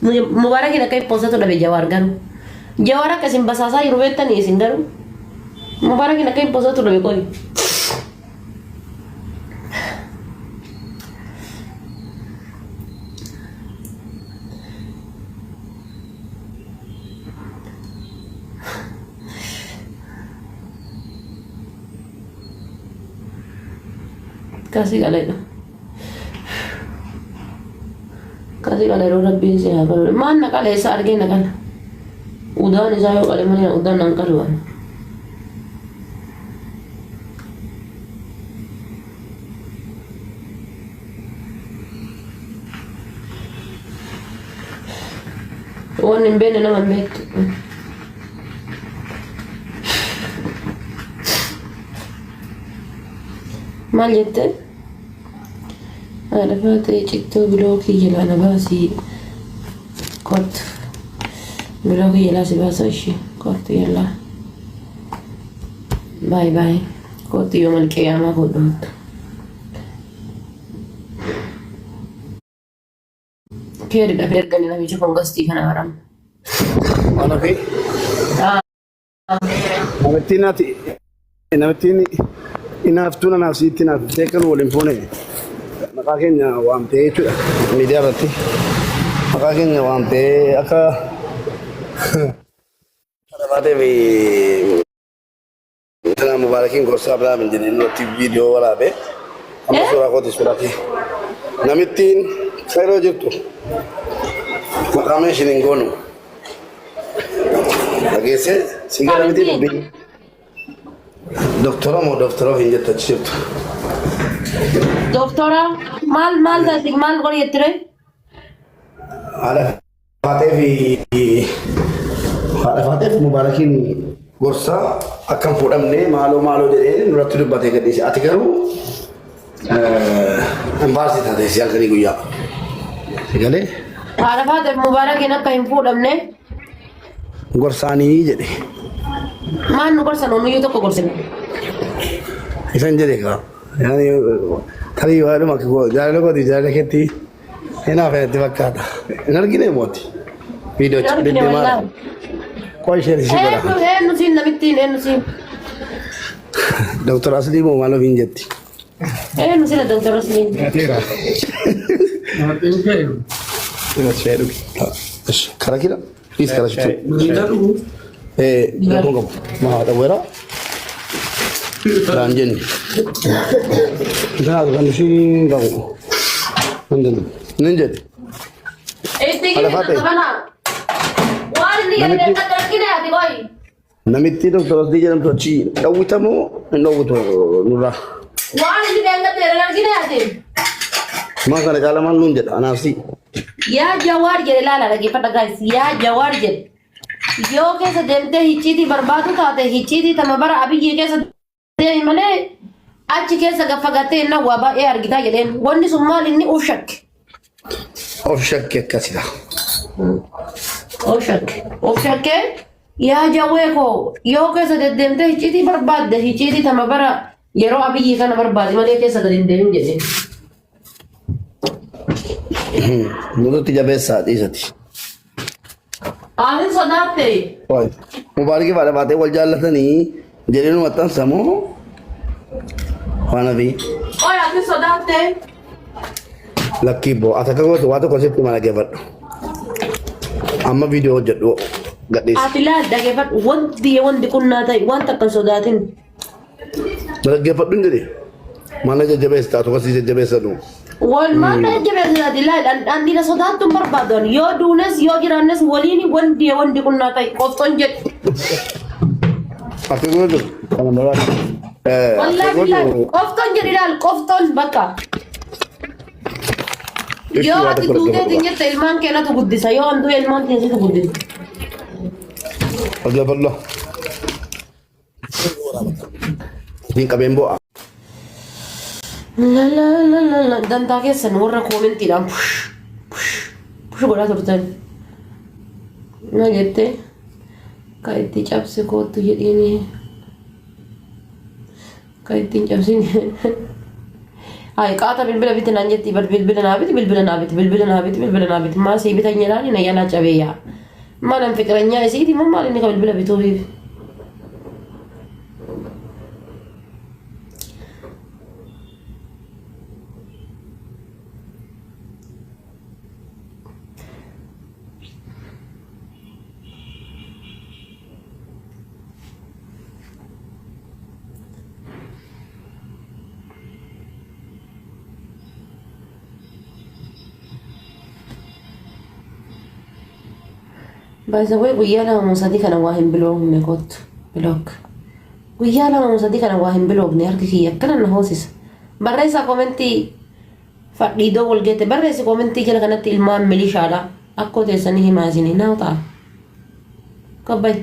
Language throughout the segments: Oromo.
Mubarak ina kai posa tu nabe Jawar garu. Jawara kasim basasa irubeta ni singaru. Mubarak ina kai posa tu nabe koi. Kasih galera. Kasih galera Rabbi se habar. Man nakal esa arge nakal. Udan isayo kale mani udan nangkaruan. Wan nimbene naman bet. Mal jette. أنا فاتي تيكتوك بلوكي يلا أنا باسي كورت بلوكي يلا سباسة إشي كورت يلا باي باي كورت يوم القيامة كودوت كير الأفير قال لنا بيشوفون قصتي كان أرام أنا في نمتيني inaaftuuna naafsiitti naaftee kan waliin fuune maqaa keenya waamtee jechuudha miidiyaa irratti maqaa keenya waamtee akka baatee fi tana mubaarakiin gorsaa biraa min jedhee irratti viidiyoo waraabee amma suuraa kooti suuraatii namittiin sayroo jirtu maqaa meeshin hin goonu dhageesse sigara miti dubbii Doktora mau doktora hinjat tajib. Doktora, mal tadi mal kau lihat terus? Ada Fatih Mubarakin gorsa akan pudam ni malu jadi nurat tu batik di sini. Ati karu embarsi tadi siang kali guya. Segala. Ada Fatih Mubarakin apa yang pudam ni? Gorsa ni jadi. Man gorsa nono itu kau gorsa. Isan jadi kau. Yani tadi baru mak gua jalan kau di jalan keti. Hena apa yang kata? Energi ni moti. Video chat di mana? Kau share sih berapa? Nusin namitin, nusin. Doktor asli mau malu hinjati. Nusin ada doktor asli. Tera. Nanti okay. Tera share. Kara kira? Please kara share. Kamu mau ada wera? Ranjen. Dah kan sih kamu. Nanti. Ada Fatih. Wah ini yang kita terkini hati koi. Namitti doktor asli jalan tuaci. Tahu tamu, tahu tu nurah. Wah ini yang kita terkini hati. Maka ada kalau malu jadi anasi. Ya Jawar jadi lala lagi pada guys. Ya Jawar jadi. Yo कैसे देते हिची थी बर्बाद होता है हिची थी तमबर अभी ये कैसे दे मने आज कैसे गफगते ना वबा ए अर्गिता यलेन वन्नी सुमाल इन्नी ओशक कैसे ओशक या जावे को यो कैसे देते हिची थी बर्बाद दे हिची थी तमबर ये रो अभी ये का नंबर बर्बाद मने कैसे करें देविंग जले मुझे तीजा बेसा तीसती आने सदाते ओए मुबारक वाले बातें बोल जाला था नहीं जेरेनु मतन समो वाना भी ओए आने सदाते लकी बो आता कब तो वातो कॉन्सेप्ट माना के बट अम्मा वीडियो जडो गदिस आतिला दगे बट वन दी कुन्ना ताई वन तक सदातिन दगे बट दुन जदी माना जबेस ता तो कसी जबेस नु Wal mana jebel tadi lah dan tidak saudara tu berbadon. Yo dunes yo kiranes wali ni wan dia wan di kunna tai koston jet. Apa tu tu? Kamu nolak. Wallahi koston jadi dal koston baka. Yo ati tu ke tinggal telman kena tu buddi saya andu elman tiada tu buddi. Aja Allah. Ini kabembo. La dan tak kesan orang komen tiram push bola turun na jette kai ti cap se ko tu ini kai ti cap sini هاي قاطع بالبلا بيت نانجتي بالبلا نابت بالبلا نابت بالبلا نابت بالبلا نابت ما سي بيتني لاني نيانا جابيا ما لم فكرني يا سيدي ما لي نقبل بالبلا بيتوي بايزاوي ويانا مصدق انا واهم بلوغ نيكوت بلوك ويانا مصدق انا واهم بلوغ نيرك هي كان هوسس بريسا كومنتي فقيدو ولجت بريسا كومنتي كلا كانت المام ملي شالا اكو تسني ما زيني ناوتا كبي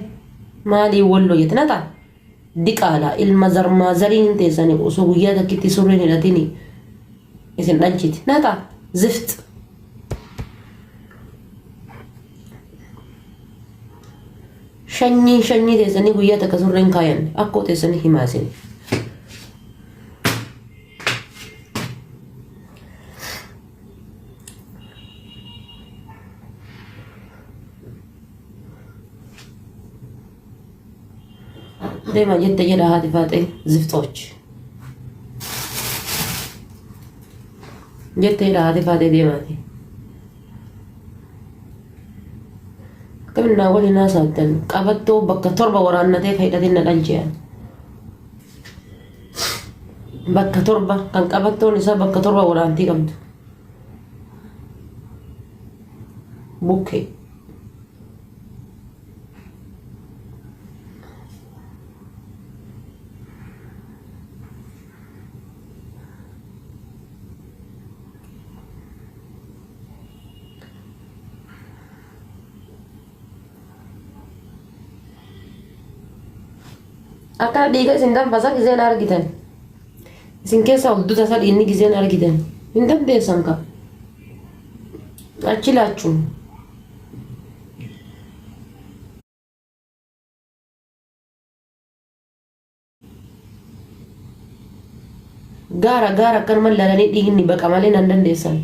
مالي ولو يتنتا ديكالا المزر ما زرين تسني وسو ويادا كيتي سورين لاتيني اسن دنجت ناتا زفت shanyii teessanii guyyaa takka surreen kaayan akkoo teessanii himaasin. Deemaa jette jedha haati faatee ziftooch. Jette jedha haati faatee deemaati. كمنا ولي ناس هادن قبضتو بك تربة ورانتي فايدتنا الأنجيان بك تربة كان قبضتو نسا بك تربة ورانتي قمت بوكي Akka dhiiga isin danfasa gizeen argitan isin keessa hudduu tasa dhiinni gizeen argitan hin dandeessan ka achi laachuun gaara akkanuma lalanii dhiigni baqa malee nan dandeessan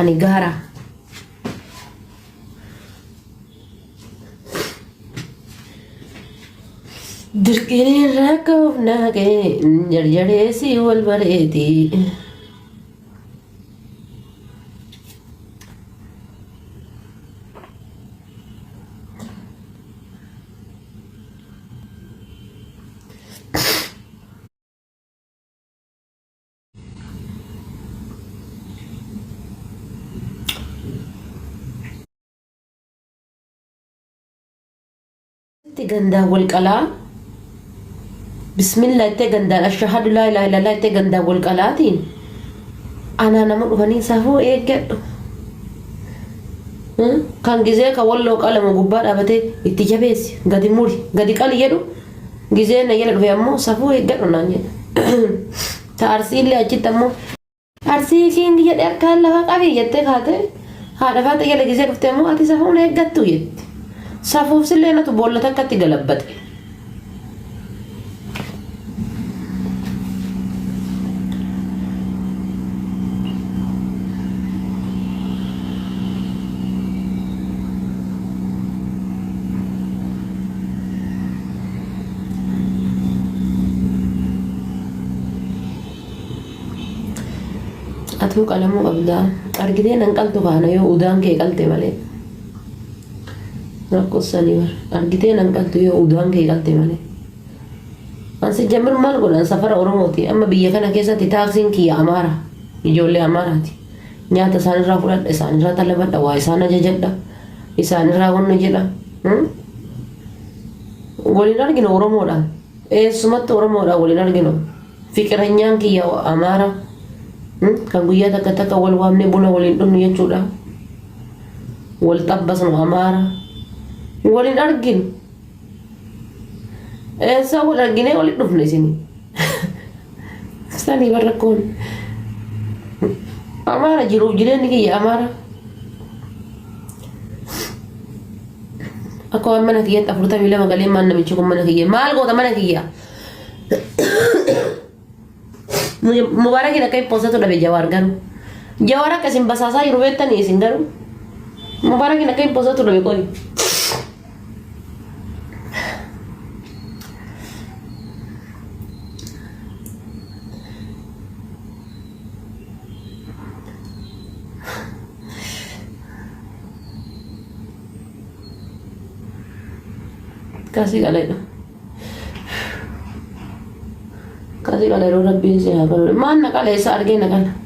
ani gaara dirqiin rakkoof naagee jarjareessi wal bareeti. Gandaa wal qalaa bismillah itti gandaan ashhadu laa ilaaha illallah itti gandaa wal qalaatiin anaa nama dhufanii safuu eeggadhu kan gizee ka walloo qalama gubbaa dhaabatee itti jabeessi gadi muri gadi qali jedhu gizee na jala dhufe ammoo safuu eeggadhu naan jedha ta arsiillee achitti ammoo arsii kiingi jedhe akkaan lafa qabii jettee kaate haadha faata jala gizee dhufte ammoo ati safuun eeggattu jetti safuuf sillee natu boolla takkatti galabbate. Atuu qalamuu qabdaa argitee nan qaltu kaana yoo udaan kee qalte malee rakkossanii bar argitee nan qaltu yoo udaan kee qalte malee ansi jamir maal godhan safara oromooti amma biyya kana keessatti taaksiin kiyya amaara ijoollee amaaraati nyaata isaanirraa fudhadha isaanirraa talabadha waa isaan ajajadha isaanirraa wanna jedha waliin arginu oromoodhaan eessumatti oromoodhaan waliin arginu fiqiranyaan kiyya amaara kan guyyaa takka takka wal waamne buna waliin dhunnu jechuudha wal xabbasnu amaara waliin arginu eessa wal argine waliin dhufne isinii sanii barrakkoon amaara jiruuf jireenyi kiyya amaara akka waan mana kiyyatti 42 galee maan namichi kun mana kiyya maal goota mana kiyya Mubarakin akka impoosatu dhabe Jawaar garuu. Jawaar akka isin basaasaa jiru beektanii isin garuu. Mubarakin akka impoosatu dhabe qoyi. Kasih kalian. Kasih kalian orang biasa. Mana kalian seharga nak kan?